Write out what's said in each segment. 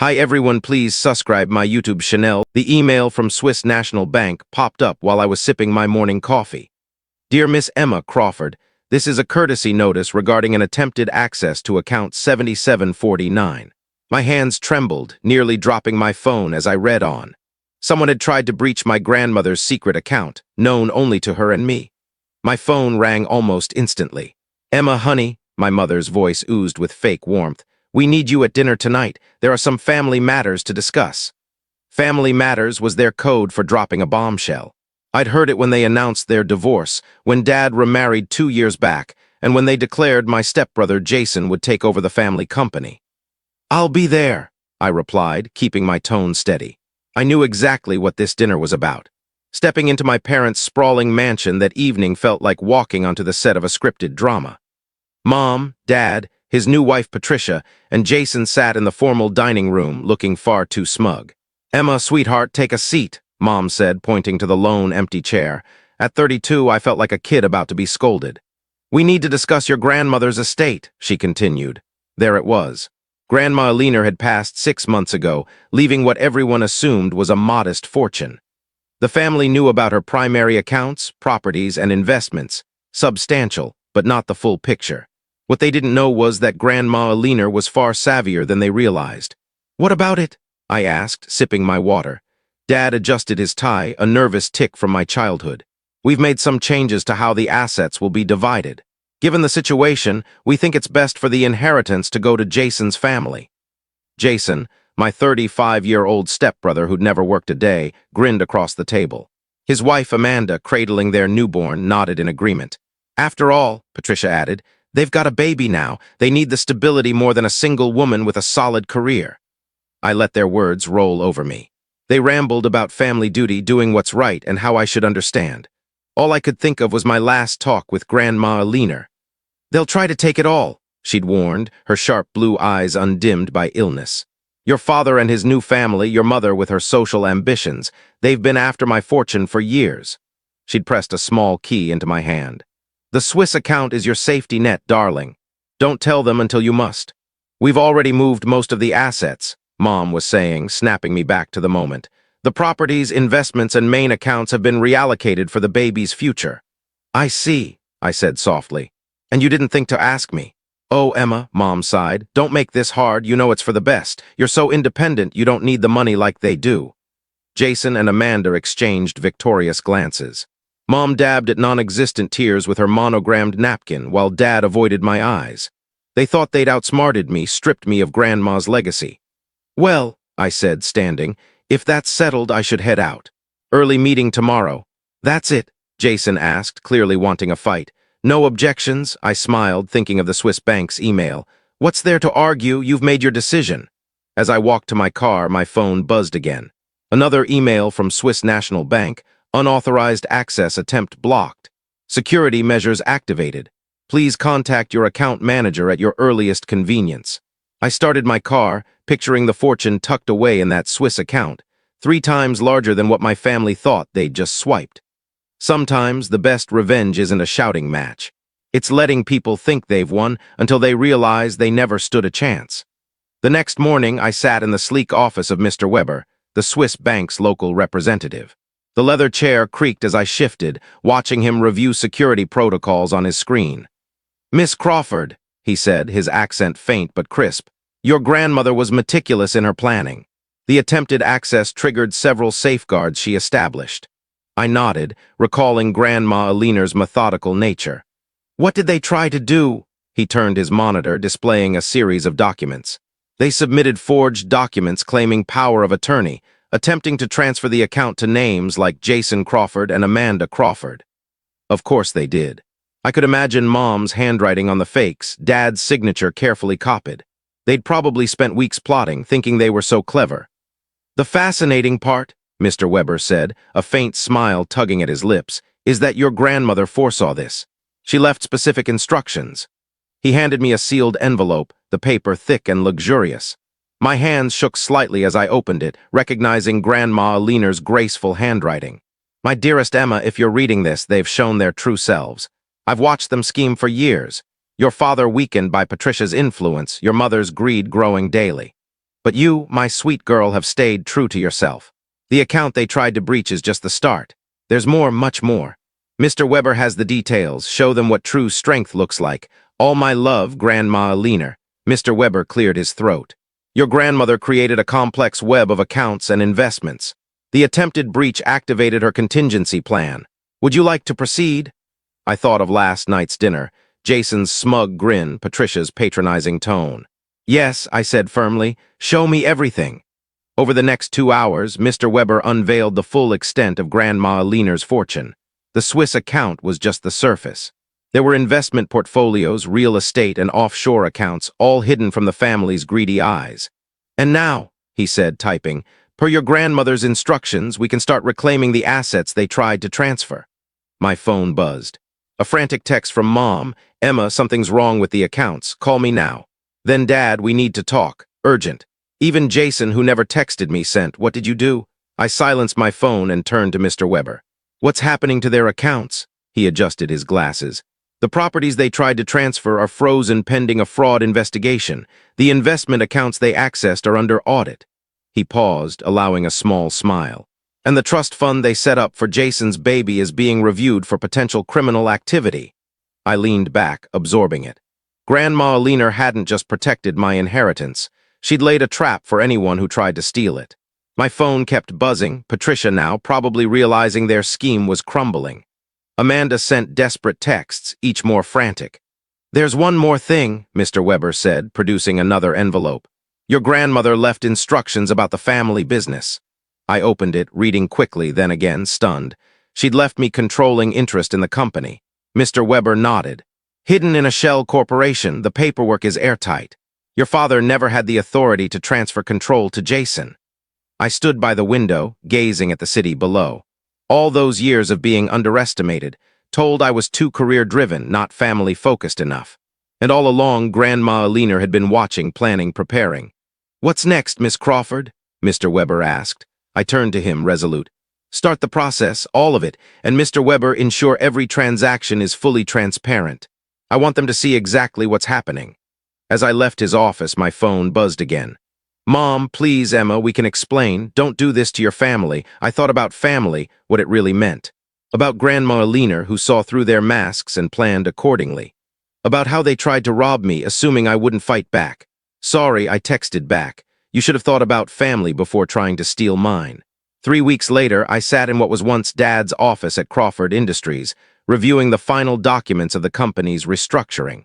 Hi everyone, please subscribe my YouTube channel. The email from Swiss National Bank popped up while I was sipping my morning coffee. Dear Miss Emma Crawford, this is a courtesy notice regarding an attempted access to account 7749. My hands trembled, nearly dropping my phone as I read on. Someone had tried to breach my grandmother's secret account, known only to her and me. My phone rang almost instantly. Emma, honey, my mother's voice oozed with fake warmth. We need you at dinner tonight. There are some family matters to discuss. Family matters was their code for dropping a bombshell. I'd heard it when they announced their divorce, when Dad remarried 2 years back, and when they declared my stepbrother Jason would take over the family company. I'll be there, I replied, keeping my tone steady. I knew exactly what this dinner was about. Stepping into my parents' sprawling mansion that evening felt like walking onto the set of a scripted drama. Mom, Dad, his new wife Patricia, and Jason sat in the formal dining room, looking far too smug. Emma, sweetheart, take a seat, Mom said, pointing to the lone, empty chair. At 32, I felt like a kid about to be scolded. We need to discuss your grandmother's estate, she continued. There it was. Grandma Alina had passed 6 months ago, leaving what everyone assumed was a modest fortune. The family knew about her primary accounts, properties, and investments. Substantial, but not the full picture. What they didn't know was that Grandma Alina was far savvier than they realized. What about it? I asked, sipping my water. Dad adjusted his tie, a nervous tic from my childhood. We've made some changes to how the assets will be divided. Given the situation, we think it's best for the inheritance to go to Jason's family. Jason, my 35-year-old stepbrother who'd never worked a day, grinned across the table. His wife Amanda, cradling their newborn, nodded in agreement. After all, Patricia added, they've got a baby now. They need the stability more than a single woman with a solid career. I let their words roll over me. They rambled about family duty, doing what's right, and how I should understand. All I could think of was my last talk with Grandma Alina. They'll try to take it all, she'd warned, her sharp blue eyes undimmed by illness. Your father and his new family, your mother with her social ambitions, they've been after my fortune for years. She'd pressed a small key into my hand. The Swiss account is your safety net, darling. Don't tell them until you must. We've already moved most of the assets, Mom was saying, snapping me back to the moment. The properties, investments, and main accounts have been reallocated for the baby's future. I see, I said softly. And you didn't think to ask me. Oh, Emma, Mom sighed, don't make this hard. You know it's for the best. You're so independent you don't need the money like they do. Jason and Amanda exchanged victorious glances. Mom dabbed at non-existent tears with her monogrammed napkin, while Dad avoided my eyes. They thought they'd outsmarted me, stripped me of Grandma's legacy. Well, I said, standing, if that's settled, I should head out. Early meeting tomorrow. That's it, Jason asked, clearly wanting a fight. No objections, I smiled, thinking of the Swiss bank's email. What's there to argue? You've made your decision. As I walked to my car, my phone buzzed again. Another email from Swiss National Bank. Unauthorized access attempt blocked. Security measures activated. Please contact your account manager at your earliest convenience. I started my car, picturing the fortune tucked away in that Swiss account, 3 times larger than what my family thought they'd just swiped. Sometimes the best revenge isn't a shouting match. It's letting people think they've won until they realize they never stood a chance. The next morning, I sat in the sleek office of Mr. Weber, the Swiss bank's local representative. The leather chair creaked as I shifted, watching him review security protocols on his screen. Miss Crawford, he said, his accent faint but crisp, your grandmother was meticulous in her planning. The attempted access triggered several safeguards she established. I nodded, recalling Grandma Alina's methodical nature. What did they try to do? He turned his monitor, displaying a series of documents. They submitted forged documents claiming power of attorney, attempting to transfer the account to names like Jason Crawford and Amanda Crawford. Of course they did. I could imagine Mom's handwriting on the fakes, Dad's signature carefully copied. They'd probably spent weeks plotting, thinking they were so clever. The fascinating part, Mr. Weber said, a faint smile tugging at his lips, is that your grandmother foresaw this. She left specific instructions. He handed me a sealed envelope, the paper thick and luxurious. My hands shook slightly as I opened it, recognizing Grandma Alina's graceful handwriting. My dearest Emma, if you're reading this, they've shown their true selves. I've watched them scheme for years. Your father weakened by Patricia's influence, your mother's greed growing daily. But you, my sweet girl, have stayed true to yourself. The account they tried to breach is just the start. There's more, much more. Mr. Weber has the details. Show them what true strength looks like. All my love, Grandma Alina." Mr. Weber cleared his throat. "Your grandmother created a complex web of accounts and investments. The attempted breach activated her contingency plan. Would you like to proceed?" I thought of last night's dinner, Jason's smug grin, Patricia's patronizing tone. "Yes," I said firmly, "show me everything." Over the next 2 hours, Mr. Weber unveiled the full extent of Grandma Alina's fortune. The Swiss account was just the surface. There were investment portfolios, real estate, and offshore accounts, all hidden from the family's greedy eyes. "And now," he said, typing, "per your grandmother's instructions, we can start reclaiming the assets they tried to transfer." My phone buzzed. A frantic text from Mom. "Emma, something's wrong with the accounts. Call me now." Then, "Dad, we need to talk. Urgent." Even Jason, who never texted me, sent, "What did you do?" I silenced my phone and turned to Mr. Weber. "What's happening to their accounts?" He adjusted his glasses. "The properties they tried to transfer are frozen pending a fraud investigation. The investment accounts they accessed are under audit." He paused, allowing a small smile. "And the trust fund they set up for Jason's baby is being reviewed for potential criminal activity." I leaned back, absorbing it. Grandma Alina hadn't just protected my inheritance. She'd laid a trap for anyone who tried to steal it. My phone kept buzzing, Patricia now probably realizing their scheme was crumbling. Amanda sent desperate texts, each more frantic. "There's one more thing," Mr. Weber said, producing another envelope. "Your grandmother left instructions about the family business." I opened it, reading quickly, then again, stunned. She'd left me controlling interest in the company. Mr. Weber nodded. "Hidden in a shell corporation, the paperwork is airtight. Your father never had the authority to transfer control to Jason." I stood by the window, gazing at the city below. All those years of being underestimated, told I was too career-driven, not family-focused enough. And all along, Grandma Alina had been watching, planning, preparing. "What's next, Miss Crawford?" Mr. Weber asked. I turned to him, resolute. "Start the process, all of it, and Mr. Weber, ensure every transaction is fully transparent. I want them to see exactly what's happening." As I left his office, my phone buzzed again. "Mom, please, Emma, we can explain. Don't do this to your family." I thought about family, what it really meant. About Grandma Alina, who saw through their masks and planned accordingly. About how they tried to rob me, assuming I wouldn't fight back. "Sorry," I texted back. "You should have thought about family before trying to steal mine." 3 weeks later, I sat in what was once Dad's office at Crawford Industries, reviewing the final documents of the company's restructuring.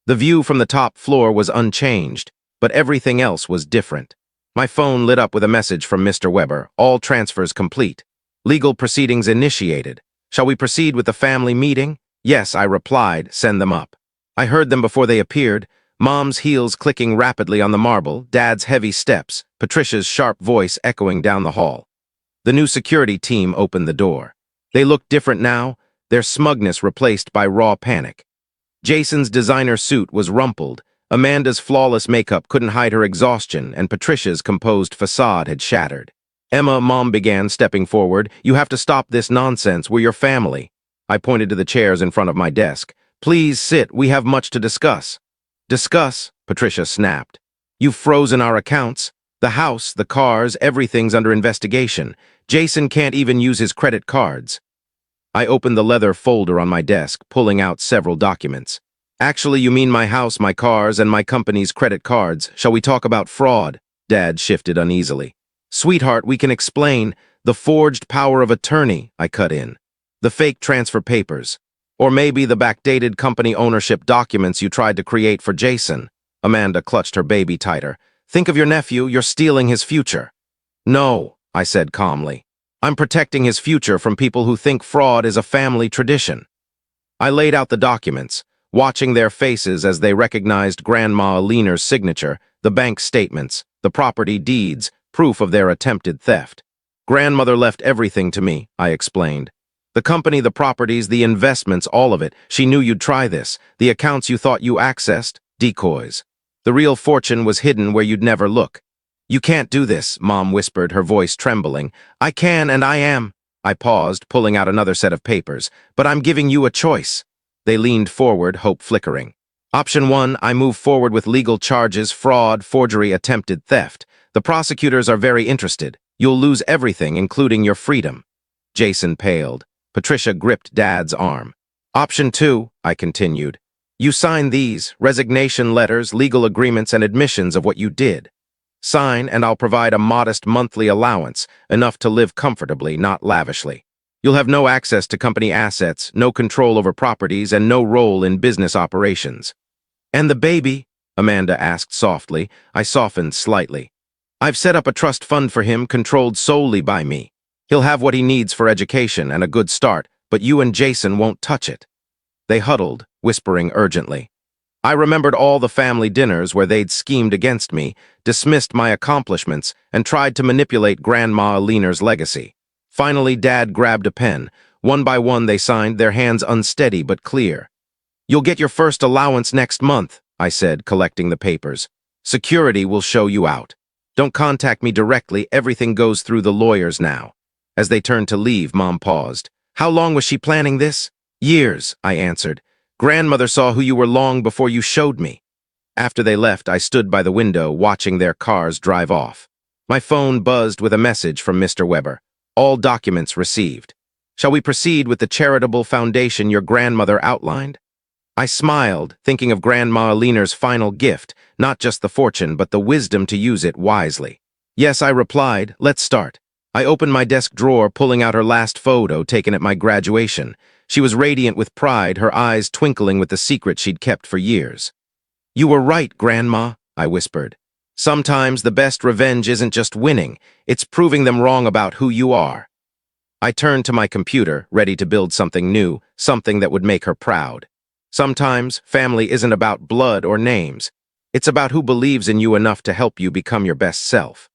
The view from the top floor was unchanged, but everything else was different. My phone lit up with a message from Mr. Weber. "All transfers complete. Legal proceedings initiated. Shall we proceed with the family meeting?" "Yes," I replied. "Send them up." I heard them before they appeared. Mom's heels clicking rapidly on the marble, Dad's heavy steps, Patricia's sharp voice echoing down the hall. The new security team opened the door. They looked different now, their smugness replaced by raw panic. Jason's designer suit was rumpled, Amanda's flawless makeup couldn't hide her exhaustion, and Patricia's composed facade had shattered. "Emma," Mom began, stepping forward, "you have to stop this nonsense. We're your family." I pointed to the chairs in front of my desk. "Please sit, we have much to discuss." "Discuss?" Patricia snapped. "You've frozen our accounts. The house, the cars, everything's under investigation. Jason can't even use his credit cards." I opened the leather folder on my desk, pulling out several documents. "Actually, you mean my house, my cars, and my company's credit cards. Shall we talk about fraud?" Dad shifted uneasily. "Sweetheart, we can explain. The forged power of attorney," I cut in. "The fake transfer papers. Or maybe the backdated company ownership documents you tried to create for Jason." Amanda clutched her baby tighter. "Think of your nephew, you're stealing his future." "No," I said calmly. "I'm protecting his future from people who think fraud is a family tradition." I laid out the documents, watching their faces as they recognized Grandma Alina's signature, the bank statements, the property deeds, proof of their attempted theft. "Grandmother left everything to me," I explained. "The company, the properties, the investments, all of it. She knew you'd try this. The accounts you thought you accessed, decoys. The real fortune was hidden where you'd never look." "You can't do this," Mom whispered, her voice trembling. "I can, and I am." I paused, pulling out another set of papers. "But I'm giving you a choice." They leaned forward, hope flickering. "Option 1, I move forward with legal charges, fraud, forgery, attempted theft. The prosecutors are very interested. You'll lose everything, including your freedom. Jason paled. Patricia gripped Dad's arm. Option 2, I continued. You sign these, resignation letters, legal agreements, and admissions of what you did. Sign, and I'll provide a modest monthly allowance, enough to live comfortably, not lavishly. You'll have no access to company assets, no control over properties, and no role in business operations. And the baby? Amanda asked softly. I softened slightly. I've set up a trust fund for him, controlled solely by me. He'll have what he needs for education and a good start, but you and Jason won't touch it. They huddled, whispering urgently. I remembered all the family dinners where they'd schemed against me, dismissed my accomplishments, and tried to manipulate Grandma Aliner's legacy. Finally, Dad grabbed a pen. One by one they signed, their hands unsteady but clear. You'll get your first allowance next month, I said, collecting the papers. Security will show you out. Don't contact me directly, everything goes through the lawyers now. As they turned to leave, Mom paused. How long was she planning this? Years, I answered. Grandmother saw who you were long before you showed me. After they left, I stood by the window, watching their cars drive off. My phone buzzed with a message from Mr. Weber. All documents received. Shall we proceed with the charitable foundation your grandmother outlined? I smiled, thinking of Grandma Aliner's final gift, not just the fortune, but the wisdom to use it wisely. Yes, I replied, let's start. I opened my desk drawer, pulling out her last photo taken at my graduation. She was radiant with pride, her eyes twinkling with the secret she'd kept for years. You were right, Grandma, I whispered. Sometimes the best revenge isn't just winning, it's proving them wrong about who you are. I turned to my computer, ready to build something new, something that would make her proud. Sometimes family isn't about blood or names. It's about who believes in you enough to help you become your best self.